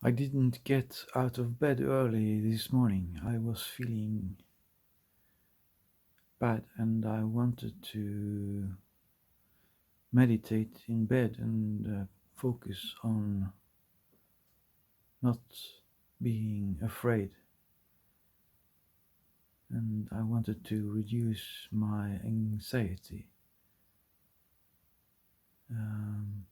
I didn't get out of bed early this morning. I was feeling bad and I wanted to meditate in bed and focus on not being afraid. And I wanted to reduce my anxiety. Um,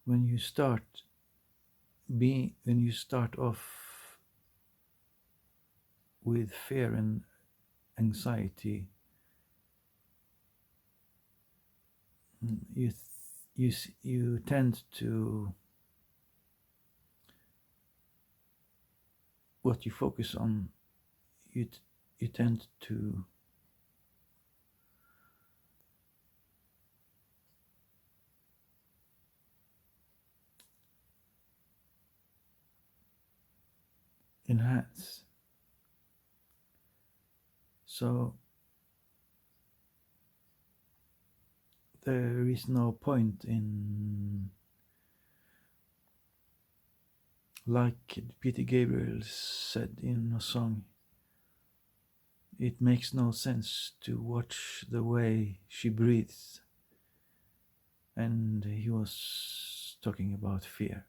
when you start when you start off with fear and anxiety, you tend to what you focus on. You tend to enhance. So there is no point in, like Peter Gabriel said in a song, it makes no sense to watch the way she breathes. And he was talking about fear.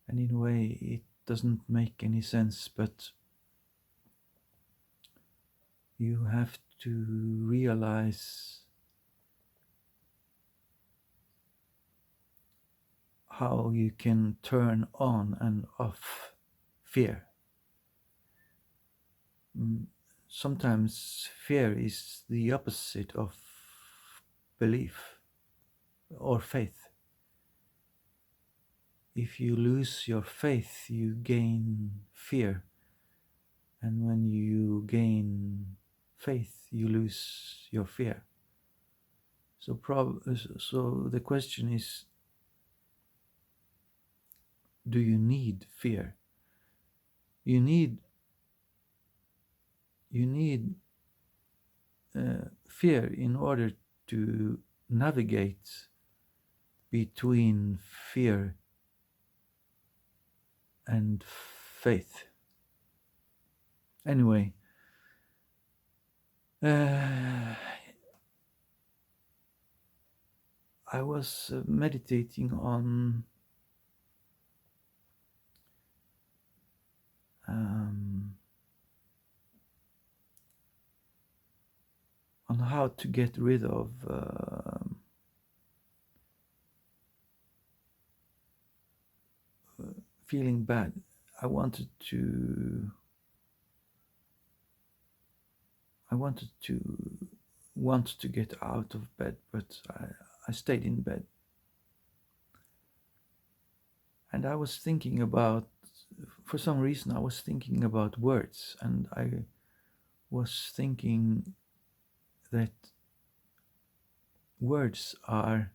And in a way, it doesn't make any sense, but you have to realize how you can turn on and off fear. Sometimes fear is the opposite of belief or faith. If you lose your faith, you gain fear. And when you gain faith, you lose your fear. So the question is, do you need fear? You need fear in order to navigate between fear and faith. Anyway, I was meditating on how to get rid of feeling bad. I wanted to want to get out of bed, but I stayed in bed. And I was thinking about, for some reason, I was thinking about words, and I was thinking that words are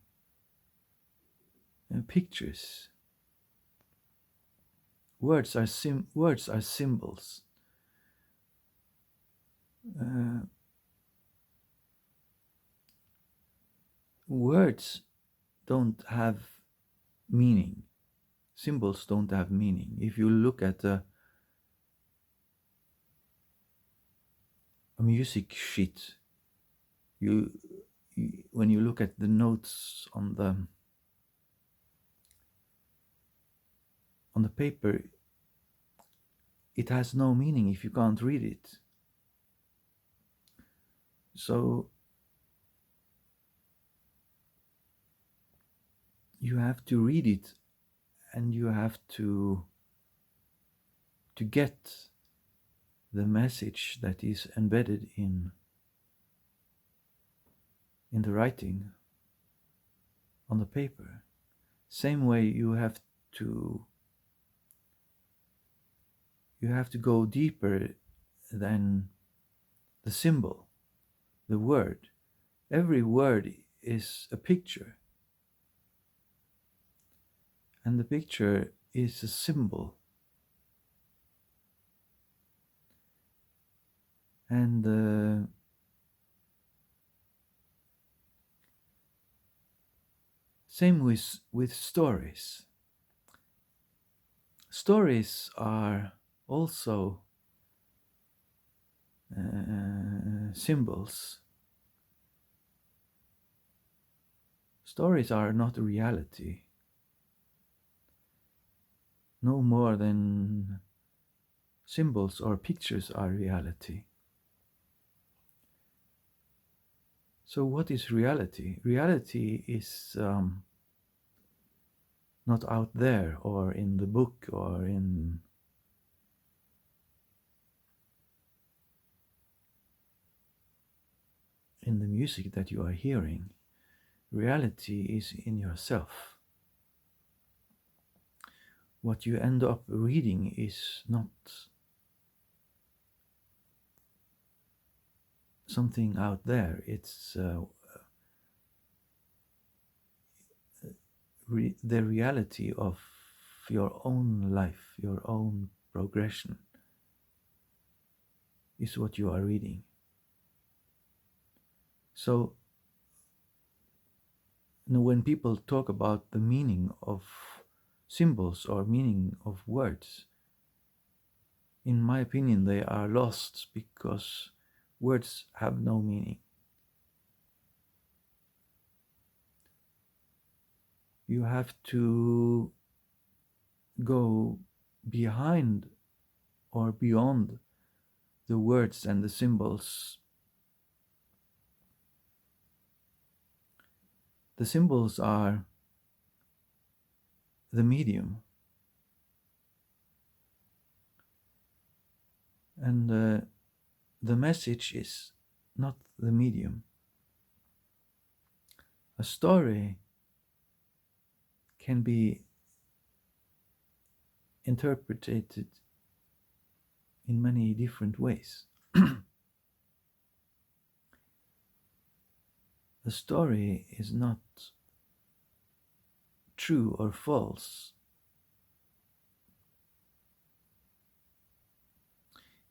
pictures. Words are symbols. Words don't have meaning. Symbols don't have meaning. If you look at a music sheet, when you look at the notes on the paper, it has no meaning if you can't read it. So you have to read it, and you have to get the message that is embedded in the writing on the paper. Same way you have to go deeper than the symbol, the word. Every word is a picture, and the picture is a symbol. And Same with stories. Stories are also symbols. Stories are not reality, no more than symbols or pictures are reality. So what is reality? Reality is not out there or in the book or in the music that you are hearing. Reality is in yourself. What you end up reading is not something out there. It's the reality of your own life, your own progression is what you are reading. So when people talk about the meaning of symbols or meaning of words, in my opinion, they are lost because words have no meaning. You have to go behind or beyond the words and the symbols. The symbols are the medium, and the message is not the medium. A story can be interpreted in many different ways. The story is not true or false.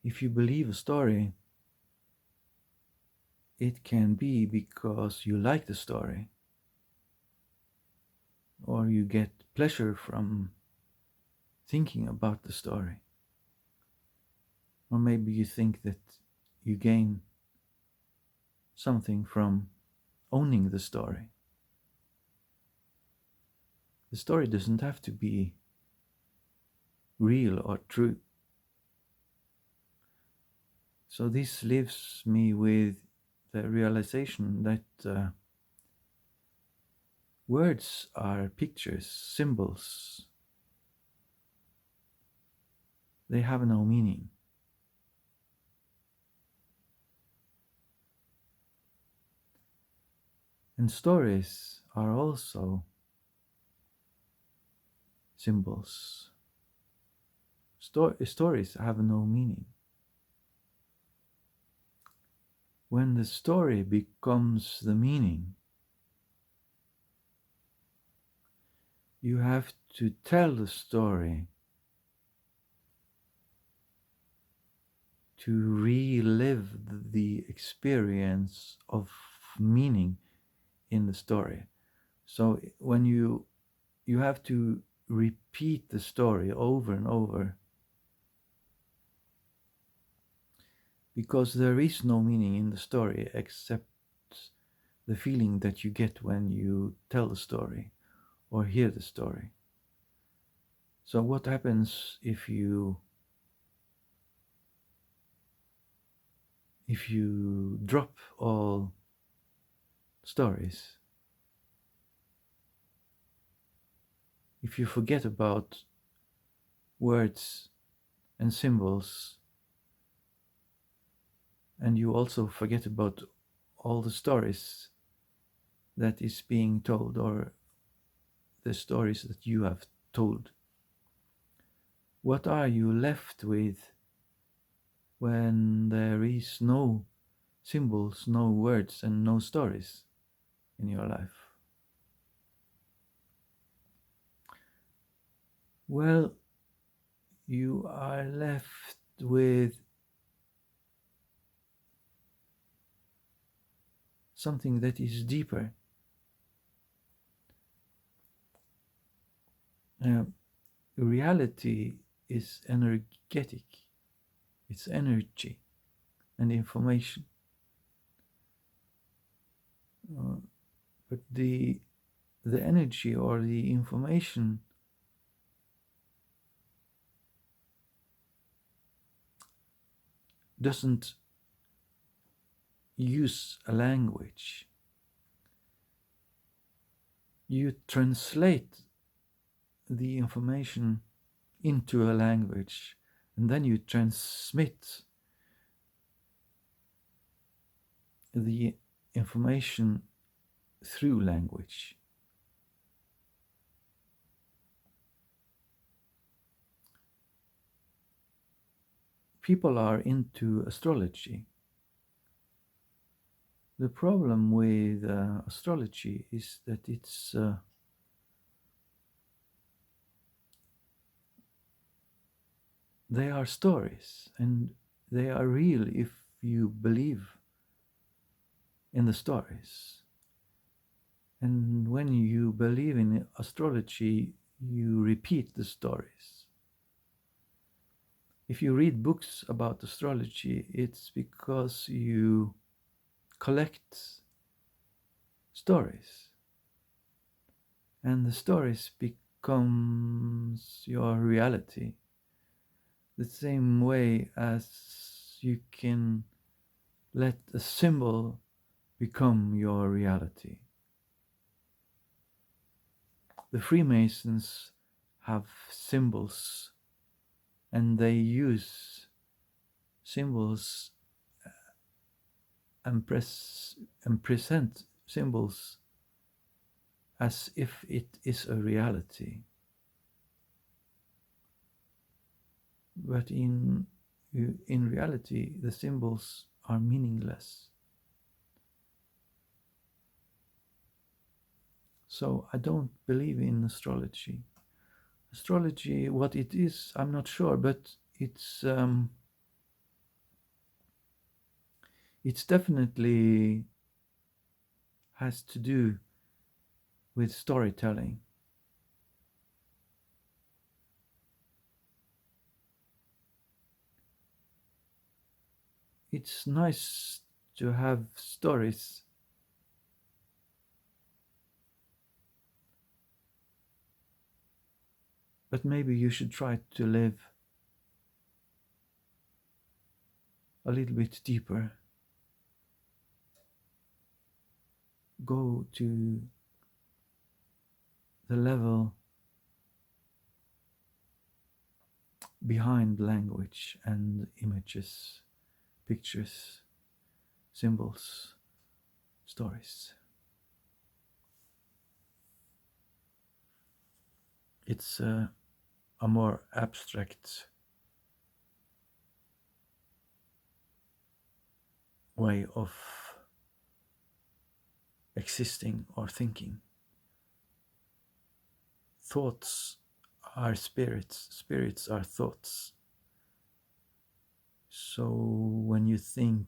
If you believe a story, it can be because you like the story, or you get pleasure from thinking about the story, or maybe you think that you gain something from owning the story. The story doesn't have to be real or true. So this leaves me with the realization that words are pictures, symbols. They have no meaning. And stories are also symbols. Stories have no meaning. When the story becomes the meaning, you have to tell the story to relive the experience of meaning in the story. So when you have to repeat the story over and over, because there is no meaning in the story except the feeling that you get when you tell the story or hear the story. So what happens if you drop all stories? If you forget about words and symbols, and you also forget about all the stories that is being told, or the stories that you have told, what are you left with when there is no symbols, no words, and no stories in your life? Well, you are left with something that is deeper. Uh, reality is energetic, it's energy and information. Uh, but the energy or the information doesn't use a language. You translate the information into a language and then you transmit the information through language. People are into astrology. The problem with astrology is that they are stories and they are real if you believe in the stories. And when you believe in astrology, you repeat the stories. If you read books about astrology, it's because you collect stories. And the stories becomes your reality. The same way as you can let a symbol become your reality. The Freemasons have symbols and they use symbols and present symbols as if it is a reality. But in reality, the symbols are meaningless. So I don't believe in astrology. Astrology, what it is, I'm not sure, but it's definitely has to do with storytelling. It's nice to have stories, but maybe you should try to live a little bit deeper. Go to the level behind language and images, pictures, symbols, stories. It's a more abstract way of existing or thinking. Thoughts are spirits, spirits are thoughts. So when you think,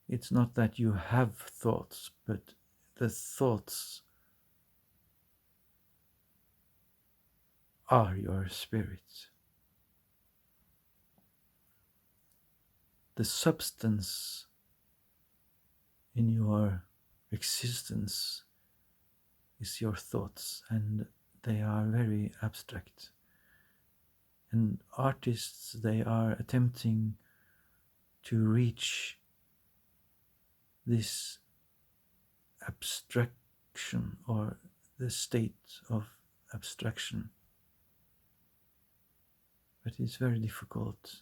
it's not that you have thoughts, but the thoughts are your spirit. The substance in your existence is your thoughts, and they are very abstract. And artists, they are attempting to reach this abstraction or the state of abstraction. But it's very difficult.